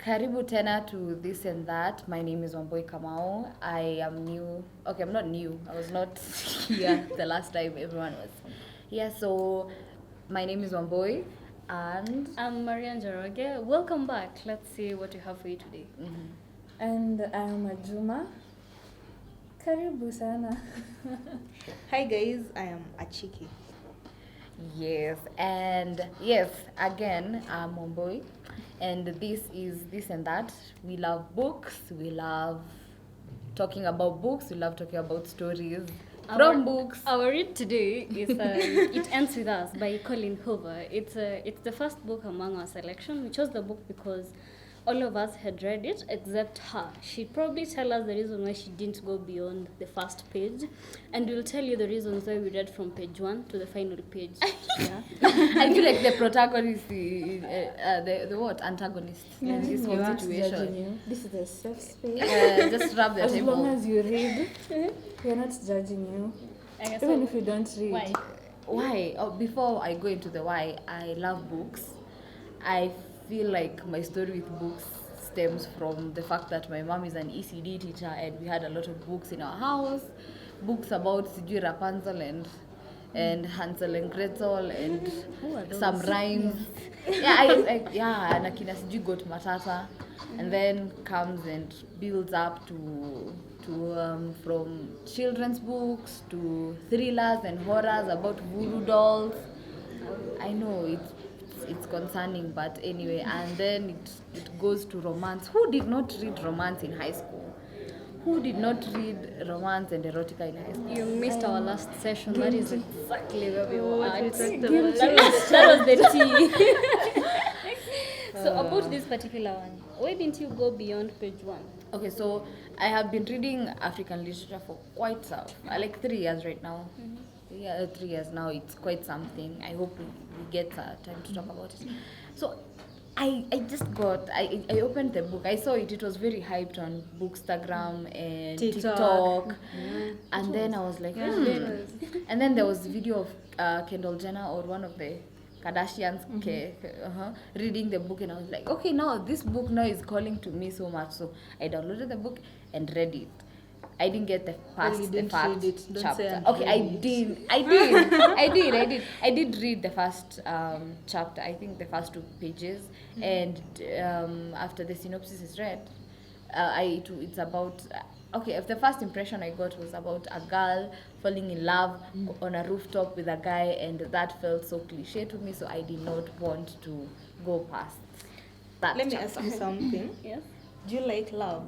Karibu tena to This and That. My name is Wamboi Kamau. I am new. Okay, I'm not new. I was not here the last time everyone was here. So, my name is Wamboi and... I'm Marian Jaroge. Welcome back. Let's see what we have for you today. And I'm Ajuma. Karibu sana. Hi guys, I am Achiki. Yes, and yes, again, I'm Wamboi. And this is This and That. We love books. We love talking about books. We love talking about stories from books. Our read today is It Ends With Us by Colleen Hoover. It's the first book among our selection. We chose the book because all of us had read it except her. She'd probably tell us the reason why she didn't go beyond the first page, and we'll tell you the reasons why we read from page 1 to the final page. Yeah. I feel like the protagonist, the what antagonist in this whole situation. You. This is a safe space. Just rub the As table. long as you read, we're not judging you. Even if you don't read. Why? Oh, before I go into the why, I love books. I feel like my story with books stems from the fact that my mom is an ECD teacher and we had a lot of books in our house. Books about Sijui Rapunzel and Hansel and Gretel and some rhymes. Yeah, and Akina Sijui Got Matata. And then comes and builds up to from children's books to thrillers and horrors about voodoo dolls. I know it's concerning, but anyway, and then it goes to romance. Who did not read romance in high school? Who did not read romance and erotica in high school? You missed our last session. That is exactly where we were at. That was the tea. So about this particular one, why didn't you go beyond page 1? Okay, so I have been reading African literature for quite some, like 3 years right now. Yeah, 3 years now. It's quite something. I hope we get time to talk about it. So I just got, I opened the book. I saw it. It was very hyped on Bookstagram and TikTok. And then I was like, And then there was a video of Kendall Jenner or one of the Kardashians reading the book, and I was like, okay, now this book now is calling to me so much. So I downloaded the book and read it. I didn't get the first chapter. Okay, I did read the first chapter. I think the first 2 pages, and after the synopsis is read, it's about. Okay, if the first impression I got was about a girl falling in love on a rooftop with a guy, and that felt so cliche to me, so I did not want to go past that. Let me ask you something. Yes. Do you like love?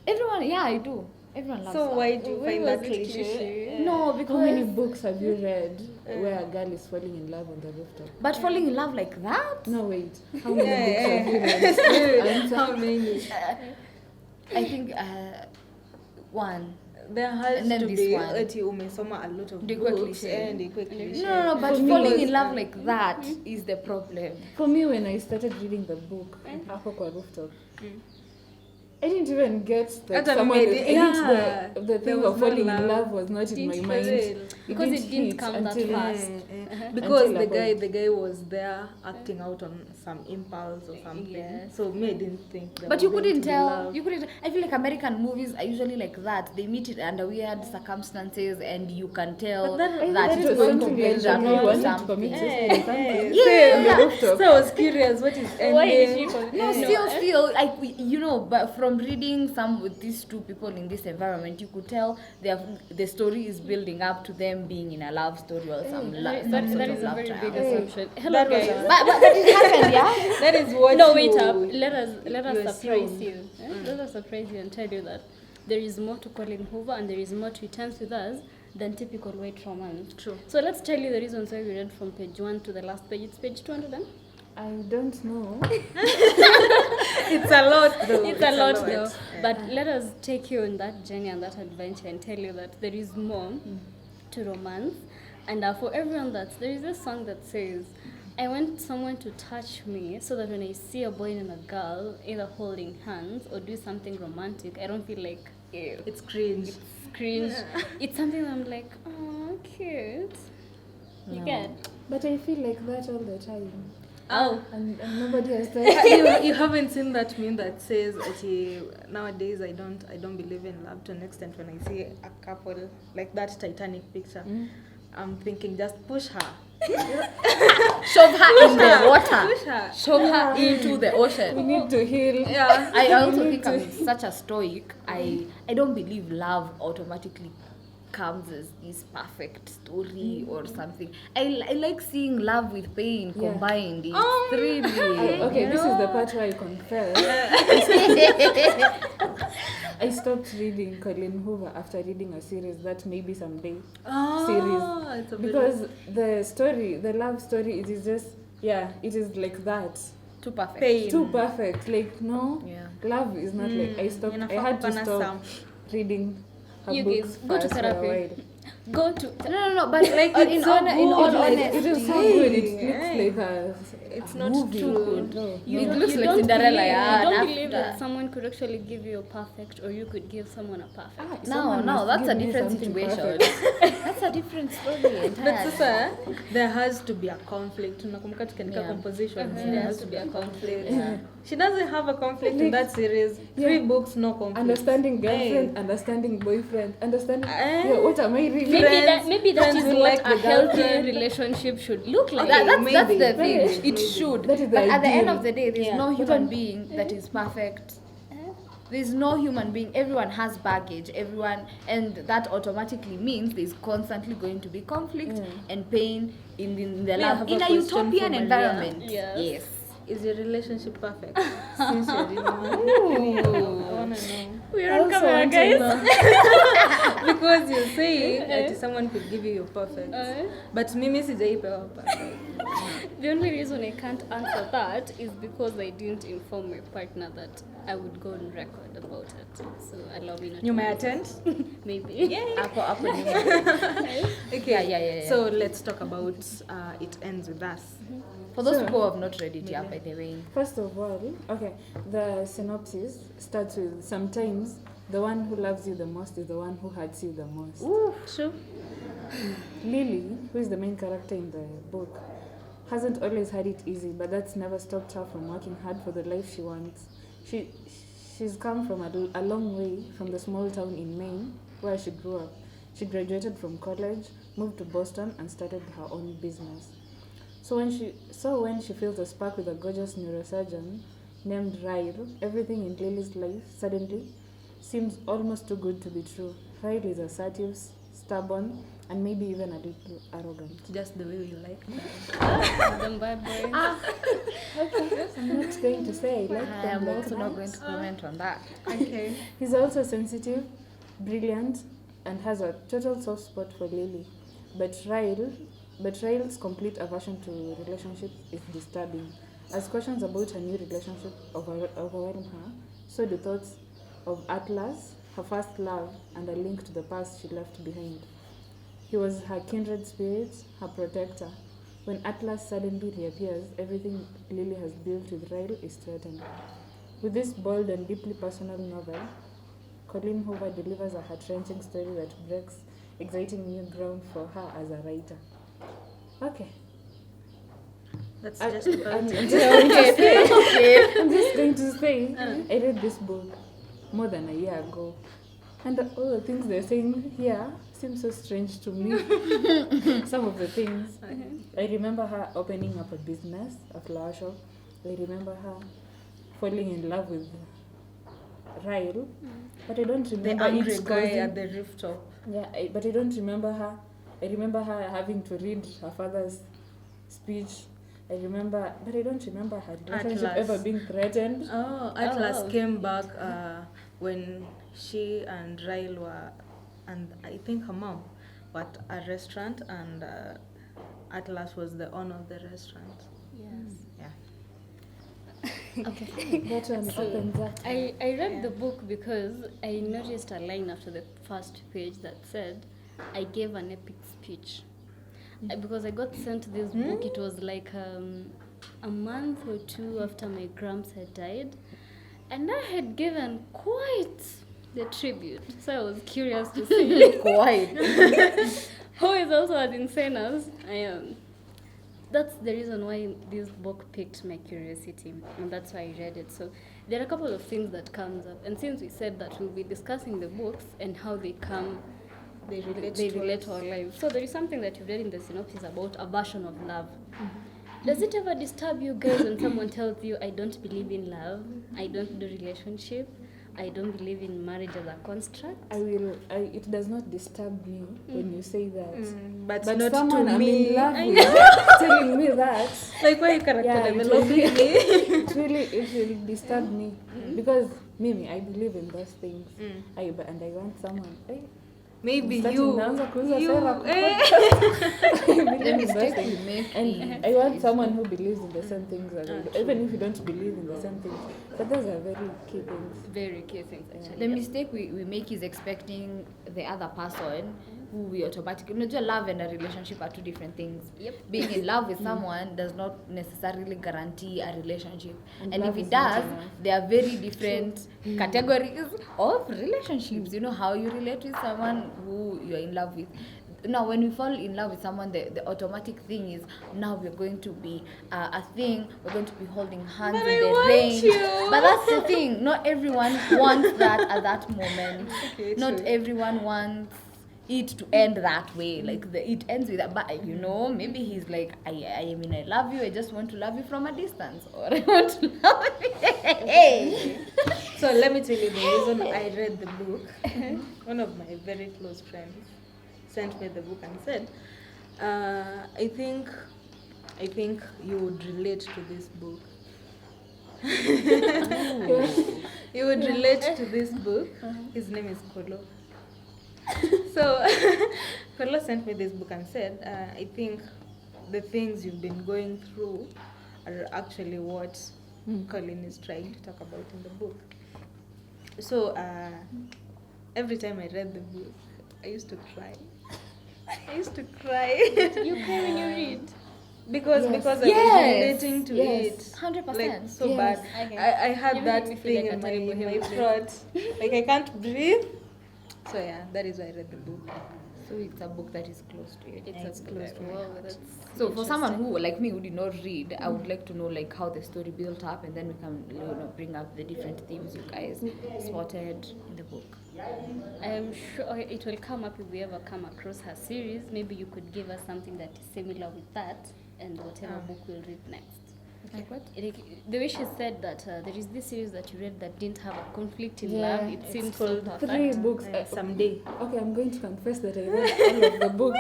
Everyone, yeah, I do. Everyone loves So love. why do you find that cliche? No, because How many books have you read where a girl is falling in love on the rooftop? But falling in love like that? No, wait. How many books have you read? How many? I think one. There has And then to this be one. umesoma a lot of They go books cliche. and they go cliche. No, but For me falling was- in love like that is the problem. For me, when I started reading the book, hapo kwa rooftop, I didn't even get that Hata someone. mimi, The there thing was of no falling love. in love was not in my mind. Because it didn't hit come that until- fast. Because Until the guy was there acting out on some impulse or something. Yes. So me, I didn't think that. But you was going couldn't to be tell. love. You couldn't. I feel like American movies are usually like that. They meet it under weird circumstances, and you can tell But that that It it's was going to something build like up you into wanted to something. commit suicide. Yeah. On the rooftop. So I was curious, what is ending? Why did you No, still, like but from reading some with these 2 people in this environment, you could tell the story is building up to them being in a love story or some sort That of is a love very big triangle. assumption. Hello guys. But it happened, yeah. That is what No, you, wait up. Let us you surprise assume. you. Let us surprise you and tell you that there is more to Colleen Hoover and there is more to It Ends With Us than typical white romance. True. So let's tell you the reasons why we read from page 1 to the last page. It's page 200 then? I don't know. It's a lot though. It's a lot though. But let us take you on that journey and that adventure and tell you that there is more to romance. And for everyone there is this song that says, I want someone to touch me so that when I see a boy and a girl either holding hands or do something romantic, I don't feel like, ew, It's cringe. it's cringe. It's something that I'm like, oh, cute. You get? But I feel like that all the time. And nobody has said. you haven't seen that meme that says, okay, nowadays I don't believe in love to an extent. When I see a couple like that Titanic picture, I'm thinking just push her. Shove her in the water. Push her. Shove her into the We ocean. need to heal. Yeah. I also think I'm such a stoic. I don't believe love automatically comes as this perfect story or something. I like seeing love with pain combined. It's really Okay, this is the part where I confess. I stopped reading Colleen Hoover after reading a series that maybe someday series. It's a bit Because the story, the love story, it is just, it is like that. too perfect. pain. Too perfect. Like, no, Yeah. love is not like, I stopped, I Inafaa had to kupana stop some. reading her You books guys, go to first for a therapy. while. Go to No, but like in all Like, honesty, it is so good. It Hey. looks like It's a not movie. too good. It looks like don't Cinderella, believe, yeah, You don't and believe after- that someone could actually give you a perfect, or you could give someone a perfect. No, that's a different situation. That's a different story But entirely. sasa, there has to be a conflict. Unakumbuka tukiandika composition, there has to be a conflict. She doesn't have a conflict in that series. 3 books, no conflict. Understanding girlfriend, Hey. understanding boyfriend, understanding. Eh. What am I reading? Maybe that friends is who what like a the healthy girlfriend. relationship should look like. That's maybe. the thing. Maybe. It should. That is the But at the end ideal. of the day, there's Yeah. no human being that is perfect. There's no human being. Everyone has baggage. Everyone, and that automatically means there's constantly going to be conflict and pain in the I love have in a a question utopian for Maria. environment. Yes. Is your relationship perfect? Since you're in one. I wanna know. We're on camera, guys. Because you say that someone could give you your perfect. But mimi sijaipewa perfect. The only reason I can't answer that is because I didn't inform my partner that I would go on record about it. So allow me not You to may answer. attend? Maybe. Hapo nyuma. Okay. Yeah. So let's talk about It Ends With Us. For those Sure. people who have not read it yet, by the way. First of all, okay, the synopsis starts with sometimes the one who loves you the most is the one who hurts you the most. True. Lily, who is the main character in the book, hasn't always had it easy, but that's never stopped her from working hard for the life she wants. She's come from a long way from the small town in Maine where she grew up. She graduated from college, moved to Boston, and started her own business. So when she feels a spark with a gorgeous neurosurgeon named Ryle, everything in Lily's life suddenly seems almost too good to be true. Ryle is assertive, stubborn, and maybe even a little arrogant. Just the way we like. Them bad boys. I'm not going to say I like I them am like also not that. going to comment on that. Okay. He's also sensitive, brilliant, and has a total soft spot for Lily. But Ryle's complete aversion to relationships is disturbing. As questions about her new relationship overwhelm her, so do thoughts of Atlas, her first love, and a link to the past she left behind. He was her kindred spirit, her protector. When Atlas suddenly reappears, everything Lily has built with Ryle is threatened. With this bold and deeply personal novel, Colleen Hoover delivers a heart-wrenching story that breaks exciting new ground for her as a writer. Okay. That's I- just about I'm it. I'm just going to say, I read this book more than a year ago. And all the things they're saying here seem so strange to me. Some of the things. I remember her opening up a business, a flower shop. I remember her falling in love with Ryle. But I don't The remember angry it guy causing- at the rooftop. Yeah, but I don't remember her. I remember her having to read her father's speech. But I don't remember her relationship Atlas. ever being threatened. Oh, Atlas Oh. came back when she and Ryle were, and I think her mom, were at a restaurant, and Atlas was the owner of the restaurant. Yes. Yeah. That one opens up. I read the book because I noticed a line after the first page that said, I gave an epic speech. Because I got sent this book, it was like a month or two after my gramps had died. And I had given quite the tribute. So I was curious to see Quite. who is also as insane as I am. that's the reason why this book piqued my curiosity, and that's why I read it. So there are a couple of things that comes up, and since we said that we'll be discussing the books and how they relate to our lives. So there is something that you've read in the synopsis about a version of love. Does it ever disturb you guys when someone tells you, I don't believe in love, I don't do relationship, I don't believe in marriage as a construct? It does not disturb me when you say that. But not someone to I'm me. in love with telling me that, Like, why you character developing me? it will disturb me. Because Mimi, I believe in those things. And I want someone. Maybe I'm you. starting naanza kuuza sera. The mistake we make. And I want someone who believes in the same things as I do, even if you don't believe in the same things. But those are very key things. Very key things, actually. The mistake we make is expecting the other person who we automatically... love and a relationship are two different things. Yep. Being in love with someone does not necessarily guarantee a relationship. And if love it is not does, enough. there are very different categories of relationships. You know, how you relate with someone who you're in love with. Now, when we fall in love with someone, the automatic thing is now we're going to be a thing. We're going to be holding hands But in I the want rain. you. But that's the thing. Not everyone wants that at that moment. Okay, Not true. everyone wants it to end that way. Like it ends with that. But maybe he's like, I love you. I just want to love you from a distance, or I want to love you. Hey. So let me tell you the reason I read the book. One of my very close friends sent me the book and said, I think you would relate to this book. You would relate to this book. His name is Kolo. So Kolo sent me this book and said, I think the things you've been going through are actually what Colleen is trying to talk about in the book. So every time I read the book, I used to cry. You cry when you read. Because I was Yes. relating to Yes. it 100%. like so Yes. bad. Okay. I You had make that me feel thing like a in terrible my human throat, like I can't breathe. So yeah, that is why I read the book. So it's a book that is close to you. It's close to my that's So for someone who like me who did not read, I would like to know like how the story built up, and then we can bring up the different themes you guys spotted in the book. I'm sure it will come up if we ever come across her series. Maybe you could give us something that is similar with that and whatever book we'll read next. Like what? The way she said that there is this series that you read that didn't have a conflict in Yeah, love, it it's seemed so called perfect. 3 books. Someday. Okay, I'm going to confess that I read all of the books.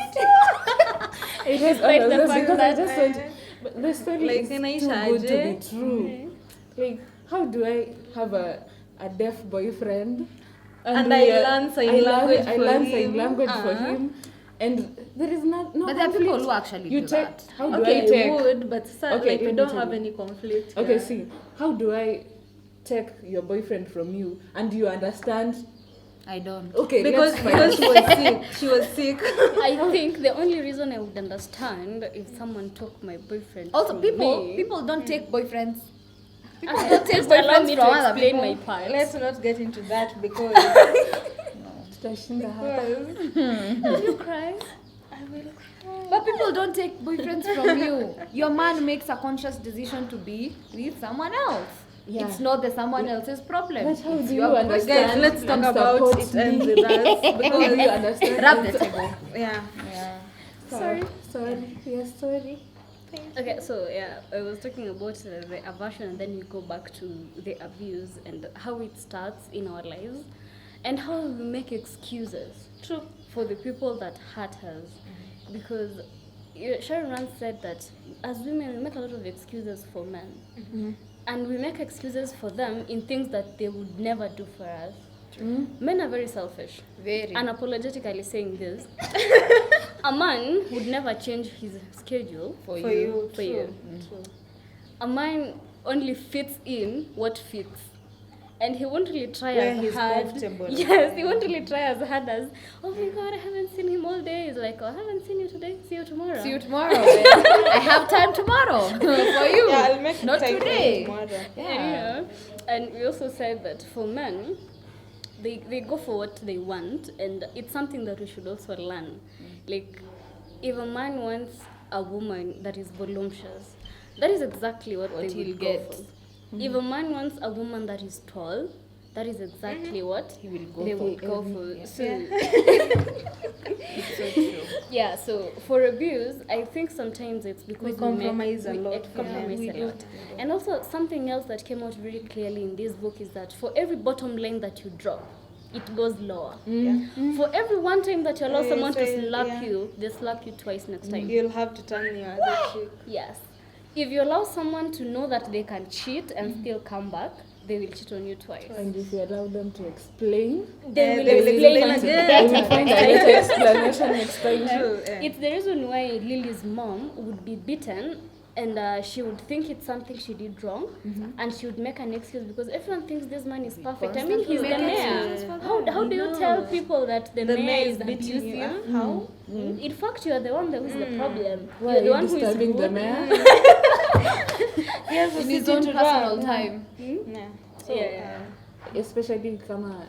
I read all Like of the them fact because I that, just went. But the story like, is can I too good to be charge? true. Like, how do I have a deaf boyfriend? And I learn sign language I for learn him. sign language for him, and there is no But there are people conflict. who actually You do take that. how do Okay, I take? would, but Okay, like we let me don't tell have you. any conflict. Okay, here. see, how do I take your boyfriend from you and you understand? I don't. Okay, Because let's find she was sick. She was sick. I think the only reason I would understand if someone took my boyfriend Also, from people me, don't take boyfriends. People Okay, don't take just allow boyfriends me from to other explain people. my part. Let's not get into that because tutashinda hapa. Will you cry? I will cry. But people don't take boyfriends from you. Your man makes a conscious decision to be with someone else. Yeah. It's not the someone else's problem. But how It's do your you understand? guys, let's talk and about support it me? ends with us How do because you understand? Rub and the su- table. yeah. Yeah. Sorry. Yes, sorry. Okay, so yeah, I was talking about the aversion, and then we go back to the abuse and how it starts in our lives, and how we make excuses for the people that hurt us, because Sharon once said that as women we make a lot of excuses for men, and we make excuses for them in things that they would never do for us. Men are very selfish. Very. Unapologetically saying this, a man would never change his schedule For for you. you. A man only fits in what fits. And he won't really try Where as he's hard. comfortable. Yes, he won't really try as hard as, oh my God, I haven't seen him all day. He's like, oh, I haven't seen you today. See you tomorrow. See you tomorrow. I have time tomorrow for you. Yeah, I'll make Not time for you today. tomorrow. Yeah. And we also said that for men, they go for what they want, and it's something that we should also learn. Like, if a man wants a woman that is voluptuous, that is exactly what they he'll will get. go for. If a man wants a woman that is tall, that is exactly what He will go they for. would go for. Yeah. So, It's so true. yeah, so for abuse, I think sometimes it's because We compromise a we lot. compromise Yeah, a we lot. And also something else that came out very clearly in this book is that for every bottom line that you drop, it goes lower. For every one time that you allow Yeah, someone to so, slap yeah. you, they slap you twice next time. You'll have to turn your other cheek. Yes. If you allow someone to know that they can cheat and still come back, they will cheat on you twice. And if you allow them to explain, They will they will explain explain it. they will find a better explanation next time. True, yeah. It's the reason why Lily's mom would be beaten and she would think it's something she did wrong and she would make an excuse because everyone thinks this man is perfect. I mean, he's the mayor. How do you tell people that the mayor is beating you? abusive? How? In fact, you are the one that is the problem. Why You're the are one you who is disturbing the rude. mayor? He has a In his city own to personal run. time. Yeah. So, Yeah. Especially kama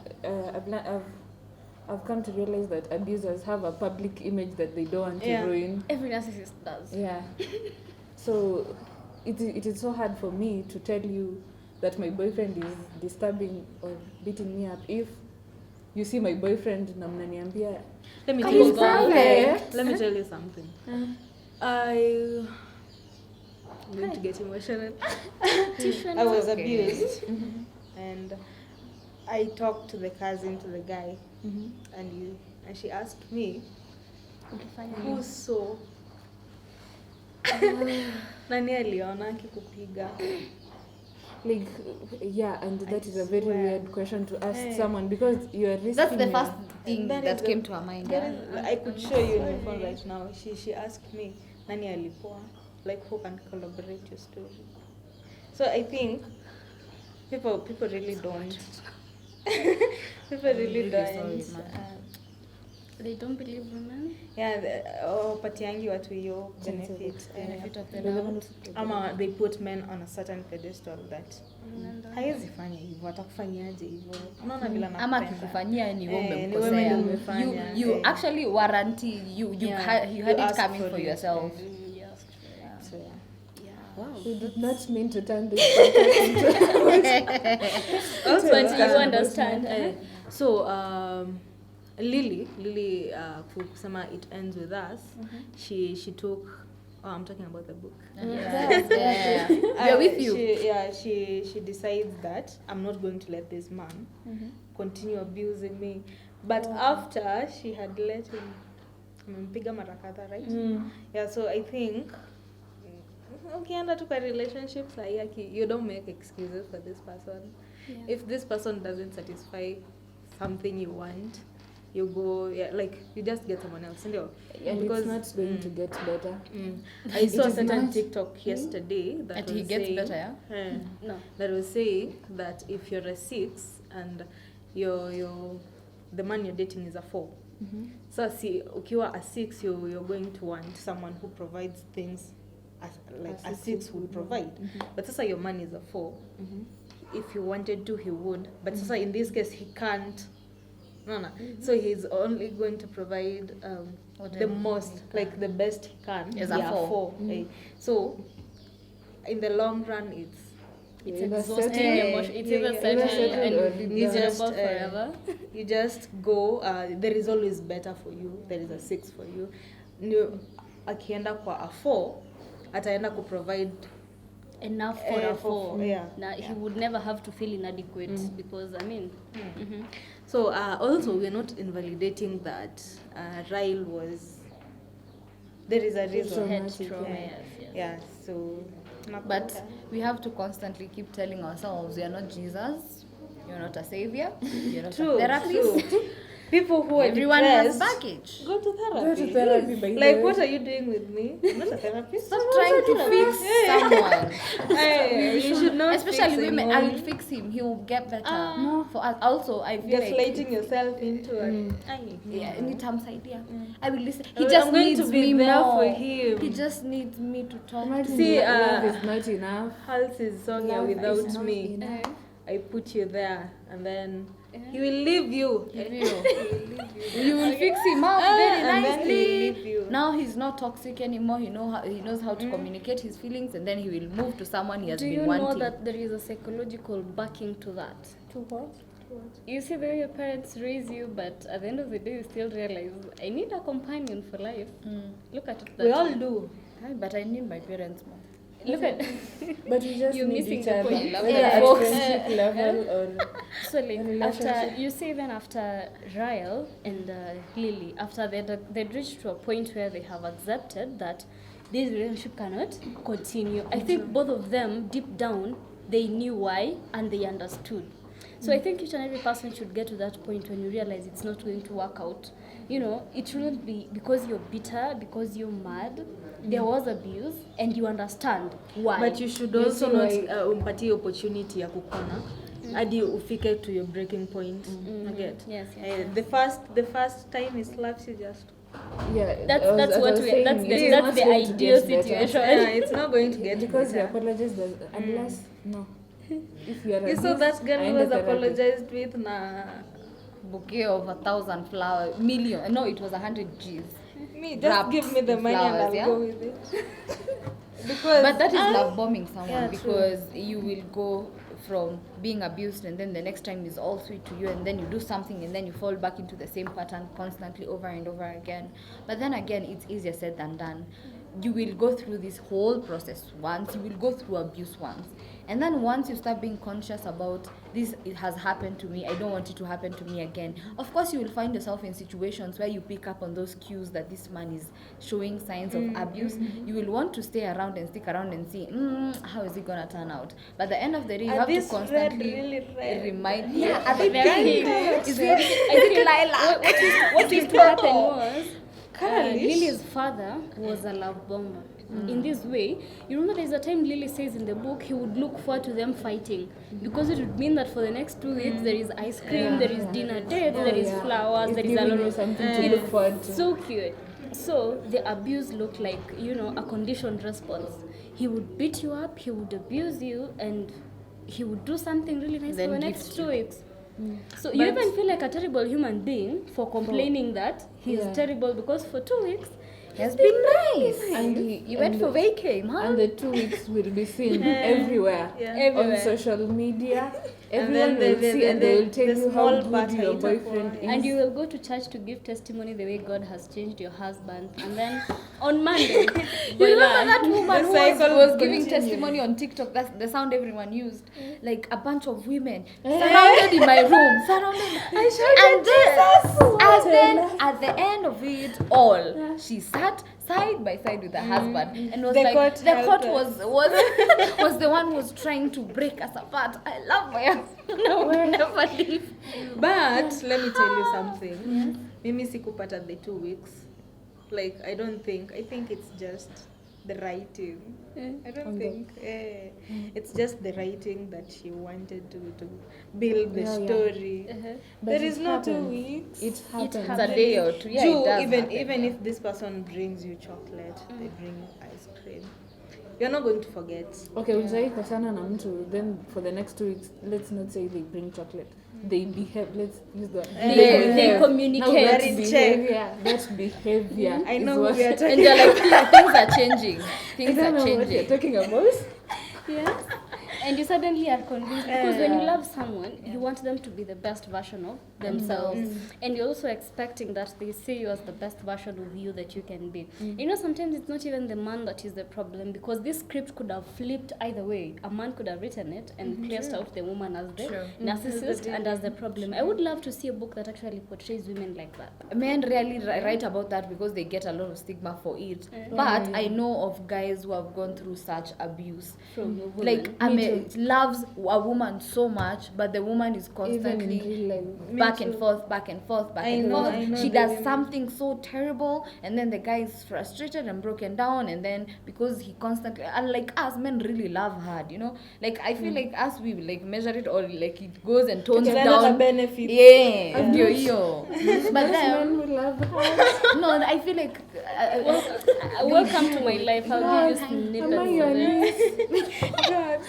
I've come to realize that abusers have a public image that they don't want to Yeah. ruin. Every narcissist does. Yeah. So it is so hard for me to tell you that my boyfriend is disturbing or beating me up if you see my boyfriend na mnaniambia let me tell he's you something. perfect. Let me tell you something. I'm going to get emotional. I was abused, and I talked to the cousin, to the guy, and she asked me, who saw nani aliona akikupiga? like yeah, and that is a very swear. weird question to ask Hey. someone because you are risking That's the your- first thing That that, is the- came to our mind. That Yeah. is- I could show you in my phone right now. She asked me, nani alipoa? Like, who can collaborate your story? So I think people really don't. People really don't. They don't believe women. Patiangi watu hiyo benefit. Benefit of the They doubt. don't- Ama they put men on a certain pedestal that haiwezi fanya hivyo, atakufanyaje hivyo? Unaona vile Ama anakupenda. akikufanyia ni wewe Ni wewe umemkosea. ndio umefanya. You actually warranty you Yeah. had You it asked coming for for it. yourself. Yes. So, yeah. We did not mean to turn this podcast into But you understand. So Lily kusema it ends with us. She took I'm talking about the book. Yeah. We are with you. She decides that I'm not going to let this man continue abusing me. But after she had let him amempiga mara kadhaa, right? Yeah, so I think ukienda tu kwa relationship sahi you don't make excuses for this person. Yeah. If this person doesn't satisfy something you want, you go you just get someone else, ndio? and it's not going to get better. I saw a is certain not- TikTok yesterday that And was he gets saying, better, yeah? No. that was saying that if you're a 6 and the man you're dating is a 4, so see ukiwa a 6 you're going to want someone who provides things as like a 6 would provide. But sasa your man is a 4. If he wanted to, he would. But sasa in this case, he can't. No. So he's only going to provide the most, like the best he can. As a 4. So in the long run, it's Either exhausting settle- emotion. It's yeah, either yeah, settle settle and or it's leave just just, forever. you just go. There is always better for you. There is a 6 for you. Akienda kwa a 4, ataenda ku provide Enough for a 4. Yeah. Now he would never have to feel inadequate because I mean. So also we're not invalidating that Ryle was. There is a reason. Head Traumatic, trauma, yeah. yes. Yeah. So. But we have to constantly keep telling ourselves we are not Jesus, you're not a savior, you're not True. a therapist. True. People who are Everyone has depressed, baggage. go to therapy. Go to therapy, by the Like, way. what are you doing with me? I'm not a therapist. Stop trying to fix someone. Hey, you should not Especially fix women, I anyone. will fix him. He will get better. For us, also, I feel like Gaslighting yourself into a. yeah, anytime idea. I will listen. I'm He just going needs to be me there more. for him. He just needs me to talk. Imagine See, love is not enough. Halsey's song here Love is without not me. enough. I put you there, and then he will leave you. You will fix him up very and then he will nicely. leave you. Now he's not toxic anymore. He knows how to communicate his feelings, and then he will move to someone he has Do been you wanting. know that there is a psychological backing to that? To what? You see the way your parents raise you, but at the end of the day, you still realize, I need a companion for life. Look at it that We all way. do. But I need my parents more. Look at But we just You're need missing each the other. point. Whether Yeah. at Folks. friendship level or so like after relationship. you say even after Ryle and Lily, after they'd reached to a point where they have accepted that this relationship cannot continue. I think both of them deep down they knew why and they understood. So I think each and every person should get to that point when you realize it's not going to work out. You know, it shouldn't be because you're bitter, because you're mad. There was abuse and you understand why. But you should You also see not why- umpatie opportunity ya kukona hadi ufike to your breaking point. I get. Yes, yes, Eh, yes. the first time he slaps you, just yeah. That's as that's I what was we saying, that's it's the not that's the going to ideal get better. situation. it's not going to get Because the better. apologies does unless no. If you are You saw that girl who aenda was therapy. apologized with na Bouquet of 1,000 flowers, million. No, it was 100 G's. me. Just Wrapped give me the in money and flowers, I'll yeah? go with it. Because But that is love bombing someone, Yeah, because you will go from being abused and then the next time is all sweet to you, and then you do something and then you fall back into the same pattern constantly over and over again. But then again, it's easier said than done. You will go through this whole process once, you will go through abuse once, and then once you start being conscious about this, it has happened to me, I don't want it to happen to me again. Of course you will find yourself in situations where you pick up on those cues that this man is showing signs of abuse. You will want to stay around and stick around and see how is it gonna turn out. But at the end of the day, you Are have to these constantly really red? remind Yeah, are they they're pink? pink. Is it lilac? What used to happen was Curlish? Lily's father was a love bomber. In this way, you remember there's a time Lily says in the book he would look forward to them fighting because it would mean that for the next 2 weeks there is ice cream, there is dinner dates, there is flowers, It's there is a giving lot you of something to look forward to. so cute. So the abuse looked like, you know, a conditioned response. He would beat you up, he would abuse you, and he would do something really nice Then for the gift next you. 2 weeks. So you But- even feel like a terrible human being for complaining that he's Yeah. terrible because for 2 weeks It has been nice. And You went for vacay, huh? And the 2 weeks will be seen everywhere. Yeah. Everywhere. On social media. And Everyone then will see and they will tell the you how small good part your hater boyfriend for- is. and you will go to church to give testimony the way God has changed your husband, and then on Monday, You remember that woman who cycle was will giving continue. testimony on TikTok? That's the sound everyone used. Like a bunch of women surrounded in my room, surrounded. And then at the end of it all, she sat side by side with her husband and was The like, court the court helped was was the one who was trying to break us apart. I love my husband. I would never leave. But let me tell you something. Mimi sikupata the 2 weeks. Like I think it's just the writing. I don't think it's just the writing that she wanted to build the Yeah, yeah. story. But There it is no 2 happens. weeks. It happens. It's a day or two. Yeah, Juu, it does even happen, even yeah. if this person brings you chocolate, they bring you ice cream. You're not going to forget. Okay, ujai kosana na mtu, then for the next 2 weeks, let's not say they bring chocolate. They behave, let's use the they communicate. Now that They're in check. behavior, that behavior I is know what who we are And talking they're like, things are changing. I Things don't are know what you're changing. talking about. Yes. And you suddenly are convinced because when you love someone, you want them to be the best version of themselves, and you're also expecting that they see you as the best version of you that you can be. You know, sometimes it's not even the man that is the problem because this script could have flipped either way. A man could have written it and placed out the woman as the True. narcissist and as the problem. I would love to see a book that actually portrays women like that. Men rarely write about that because they get a lot of stigma for it. But I know of guys who have gone through such abuse. From a woman. Like, I mean, loves a woman so much, but the woman is Even in constantly real life. back and forth, back and forth, back I and know, forth. I know She the does women. something so terrible, and then the guy is frustrated and broken down, and then because he constantly, and like us men really love hard, you know. Like I feel like us we like measure it or like it goes and tones It's another down. benefit. Yeah, ndio hiyo. But Men then who love her. no, I feel like Welcome to my life. I'll give you snippets Am I of your it. niece? God.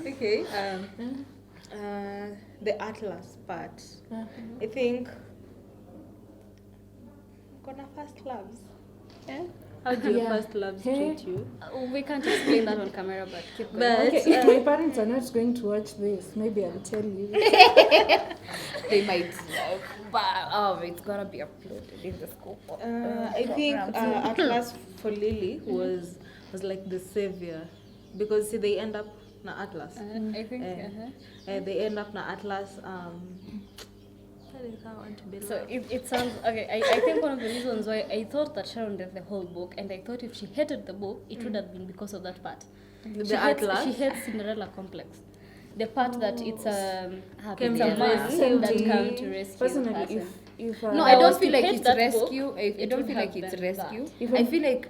Okay. The Atlas part. I think. Gonna first loves. Yeah. How do your Yeah. first loves treat you? We can't explain that on camera, but keep going. But Okay, if my parents are not going to watch this, maybe I'll tell you. They might, but it's gonna be uploaded in the school. I think Atlas for Lily was like the savior, because see they end up na Atlas. I think. They end up na Atlas. That is how I want to be So loved. it sounds okay. I think one of the reasons why I thought that Sharon read the whole book, and I thought if she hated the book, it would have been because of that part. The Atlas. She hates Cinderella complex. The part that it's a Happy man rescue. that come to rescue the Personally, person. if No, I I don't was feel to like hate it's that book, rescue. I it don't would feel have like it's been rescue. that. I feel like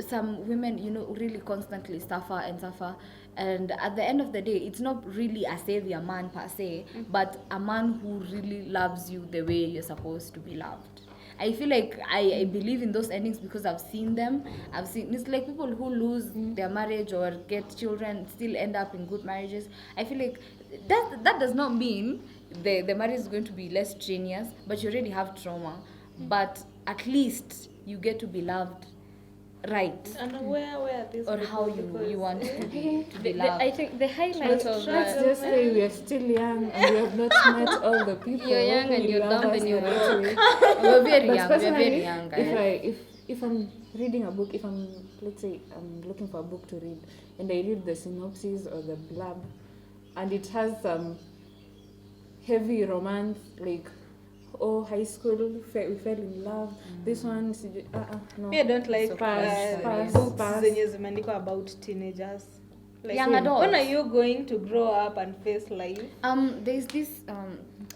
some women, really constantly suffer, and at the end of the day, it's not really a savior man per se, but a man who really loves you the way you're supposed to be loved. I feel like I believe in those endings because I've seen them. It's like people who lose their marriage or get children still end up in good marriages. I feel like that does not mean the marriage is going to be less strenuous, but you already have trauma. But at least you get to be loved right, And where this or people, how because you want to be loved. I think the highlight of let's just say we are still young and we have not met all the people. You're young who and will you're love dumb us and you're the right way. We're very But young. We're personally, very young, guys. if I'm reading a book, let's say I'm looking for a book to read, and I read the synopsis or the blurb, and it has some heavy romance, like high school, we fell in love. This one, no. Me, I don't like Pass, books pass. zenye zimeandikwa about teenagers. Like, Young adults. when are you going to grow up and face life? There's this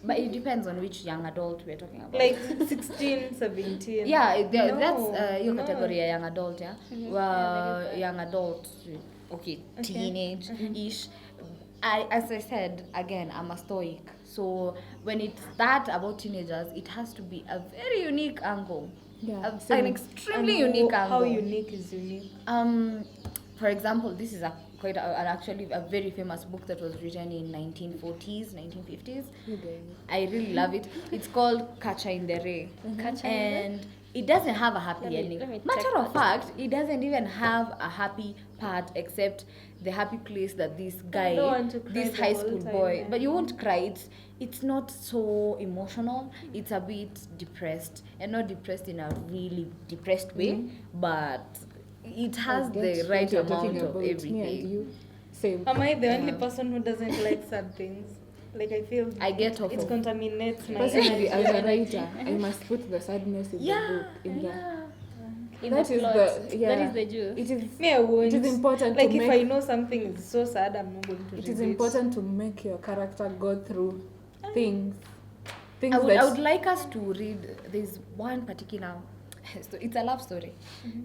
but it depends on which young adult we're talking about. Like 16, 17. Yeah, No, that's your no. category, young adult, yeah. Well, young adult, okay, teenage-ish. As I said, again, I'm a stoic. So when it's that about teenagers, it has to be a very unique angle. Yeah, An same. extremely unique angle. How unique is unique? For example, this is actually a very famous book that was written in 1940s, 1950s. I really love it. It's called Catcher in the Rye. And it doesn't have a happy ending. let me Matter check of fact, it doesn't even have a happy part except the happy place that this guy, don't want to cry this the high whole school time, boy, yeah. but you won't cry. It's not so emotional. It's a bit depressed, and not depressed in a really depressed way, but it has the right amount of Me and everything. you, same. Am I the only person who doesn't like sad things? Like, I feel I get off it of contaminates my Personally, energy. as a writer, I must put the sadness in the book. In in that the is plot. the yeah. That is the juice. It is. Me, I won't. It is important Like, to if make. I know something is so sad, I'm not going to It read is important to make your character go through things. Things I that would like us to read. There's one particular. So it's a love story.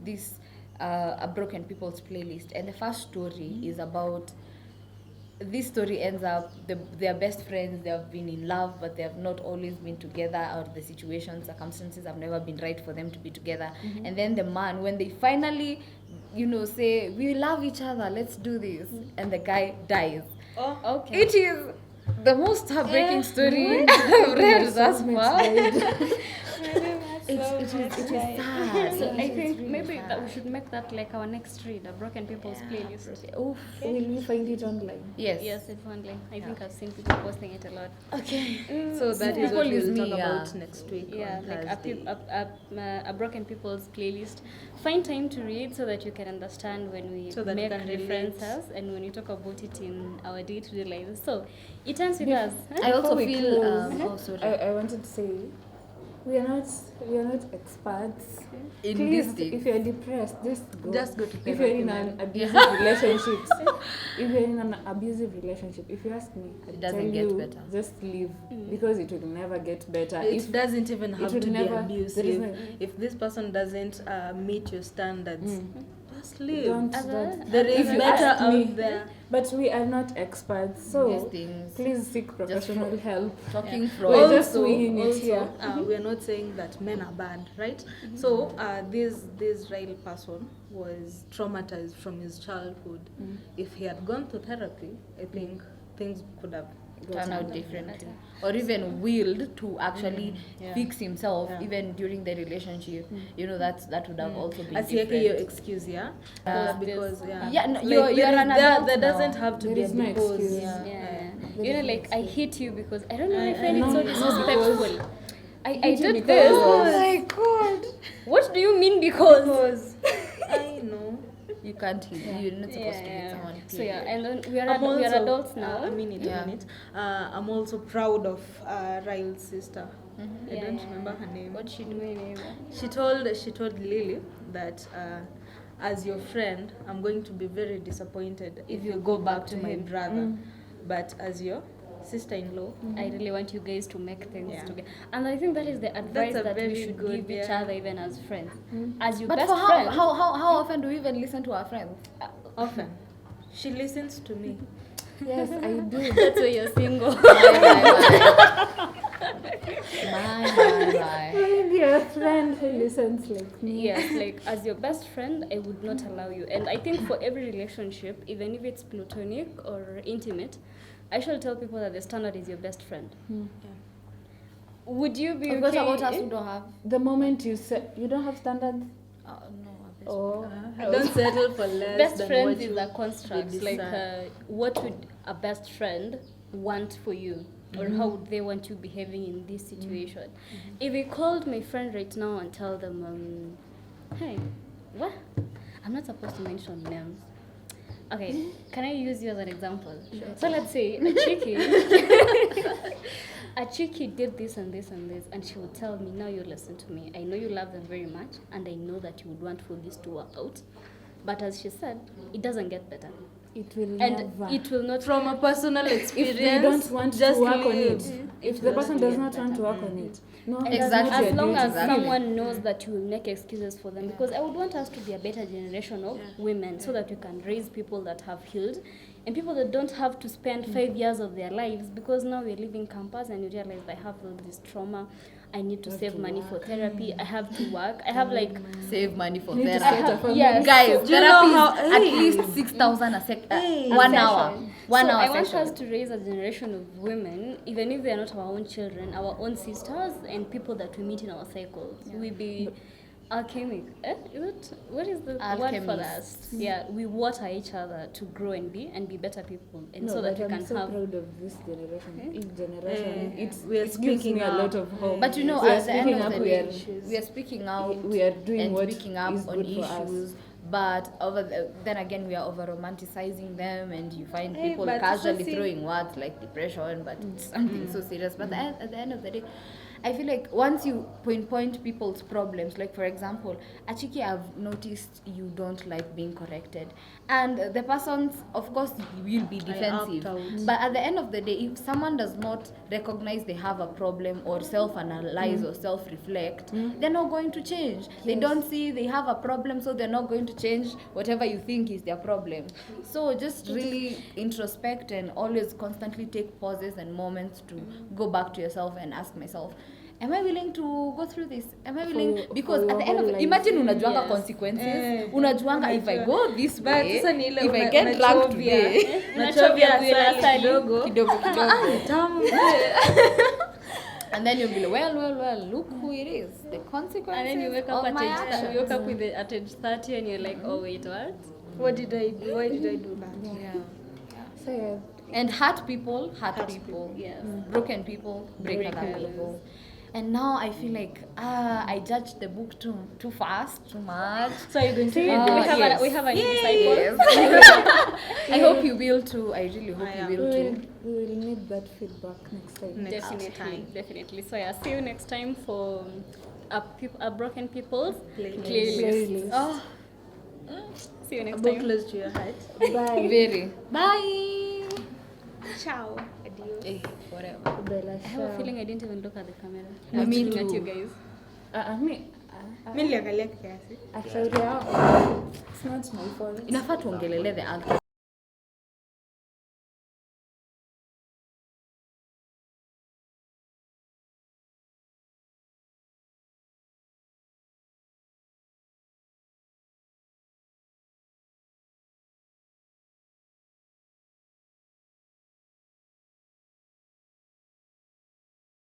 This a broken people's playlist, and the first story is about. This story ends up they are best friends. They have been in love, but they have not always been together. Or the circumstances have never been right for them to be together. And then the man, when they finally, say we love each other, let's do this, and the guy dies. Oh, Okay. It is the most heartbreaking story I've read thus far. It is sad. So I think maybe that we should make that like our next read, a broken people's playlist. Oof. will we find it online? Yes. Yes, it's online. I think I've seen people posting it a lot. Okay. so that is People what is we'll me, talk yeah. about next week. Yeah, on like Thursday. a broken people's playlist. Find time to read so that you can understand when we So that you make can relate. references and when we talk about it in our day-to-day lives. So it ends with us. I also Before we feel. close, Sorry. I wanted to say, we are not experts. In Please, this thing. if you're depressed, just go. Just go to If you're in therapy, an man. abusive relationship, if you're in an abusive relationship, if you ask me, I'd doesn't tell get you, better. just leave because it will never get better. It doesn't even have will to be never- there is abusive. no- If this person doesn't meet your standards, Firstly, Don't. there is If you better ask me, out there. but we are not experts, These so things. please seek professional help. Talking We're from just winging it also, here. we are not saying that men are bad, right? So this real person was traumatized from his childhood. If he had gone to therapy, I think things could have turn out differently, or even willed to actually Yeah. fix himself Yeah. even during the relationship. You know, that would have also been Asiweke your different. excuse, yeah? Because Yeah, no, Like, you're an adult there now. doesn't have to There be is a no because. excuse. Yeah. There You know, is like no I excuse. hit you because I don't know if I find it no, so no, disrespectful. I hit you did because this. of- Oh my god! What do you mean because? Because I know. You can't hit. You're not supposed to hit someone. So yeah, and then we are I'm we are also- adults now. a minute. I'm also proud of Ryle's sister. I Yeah, don't yeah. remember her name. What she doing? She told Lily that as your friend, I'm going to be very disappointed if you go back to my brother. But as your sister-in-law, I really want you guys to make things Yeah. together. And I think that is the advice a that we very should good, give each yeah. other even as friends. As your But best for how, friend. how often do we even listen to our friends? often she listens to me. Yes, I do. That's why you're single. My. Maybe a friend who listens like me. Yes, like as your best friend, I would not allow you. And I think for every relationship, even if it's platonic or intimate, I shall tell people that the standard is your best friend. Would you be What okay? about us who don't have? The moment you say you don't have standards, No. oh, Don't settle for less Best than friends what is you a construct. Like, decide. what would a best friend want for you? Or how would they want you behaving in this situation? If I called my friend right now and tell them, hey, what? I'm not supposed to mention names. Okay, can I use you as an example? So let's say a cheeky did this and this and this, and she would tell me, now you listen to me. I know you love them very much, and I know that you would want for this to work out. But as she said, it doesn't get better. it will And never. it will not. From a personal experience, If they don't want to just work on leave. it, if the person does not want to work on it, no, And that's Exactly. not your as long duty. as Exactly. someone knows that you will make excuses for them, because I would want us to be a better generation of women, so that we can raise people that have healed and people that don't have to spend 5 years of their lives, because now we're leaving campus and you realize I have all this trauma, I need to save money for therapy, I have to work, I have like Save money for Need to therapy. start a family. yes. Guys, Do you therapy know is how- at Hey. least 6,000 a sec. Hey. 1 a hour. session. 1 So hour I want session. us to raise a generation of women, even if they are not our own children, our own sisters and people that we meet in our cycles. We be alchemic. Is it? What is the word for that? Alchemists. Yeah, we water each other to grow and be better people, and No, so that but we I'm can so have. proud of this generation. Each generation, we are it gives speaking me a up. lot of hope. But you know, We are at the end speaking of up, the we day, are- we are speaking out we are doing and what speaking up is on good for us. issues. But then again, we are over romanticizing them, and you find Hey, people but casually so see- throwing words like depression, but it's something so serious. But at the end of the day, I feel like once you pinpoint people's problems, like for example, Achiki, I've noticed you don't like being corrected, and the person's, of course, will be defensive. out. But at the end of the day, if someone does not recognize they have a problem or self-analyze or self-reflect, they're not going to change. They don't see they have a problem, so they're not going to change whatever you think is their problem. So just really introspect and always constantly take pauses and moments to go back to yourself and ask myself, am I willing to go through this? Am I willing? For Because your at the end of whole it, life. imagine unajuanga Yes. consequences. Unajuanga if I go this But way, sasa ni ile if I una- get drunk unachovya. today, Unachovya Unachovya asali kidogo. kidogo kidogo. Tamu. And then you'll be like, well, look who it is. The consequences And then you wake up of at my age, actions. you wake up with at age 30, and you're like, oh wait, what? What did I do? Why did I do that? Yeah. So yeah, And hurt people, hurt people. Yes. Broken people, break other Breakers. people. And now I feel like I judged the book too fast, too much. So you're going to We read have yes. we have a new disciple. Yes. I hope you will too. I really hope I you will too. we will need that feedback next time. Definitely, definitely. So yeah, see you next time for a broken people's Playlist. playlist. Playlist. Oh, See you a next book time. close to your heart. Bye. very. Bye. Ciao. Adios. Eh, whatever. Bella I have a ciao. feeling I didn't even look at the camera. Me I'm looking too. at you guys. Me, Mimi niliangalia kiasi. Shauri yao. It's not my fault. Inafaa tuongelele the actor.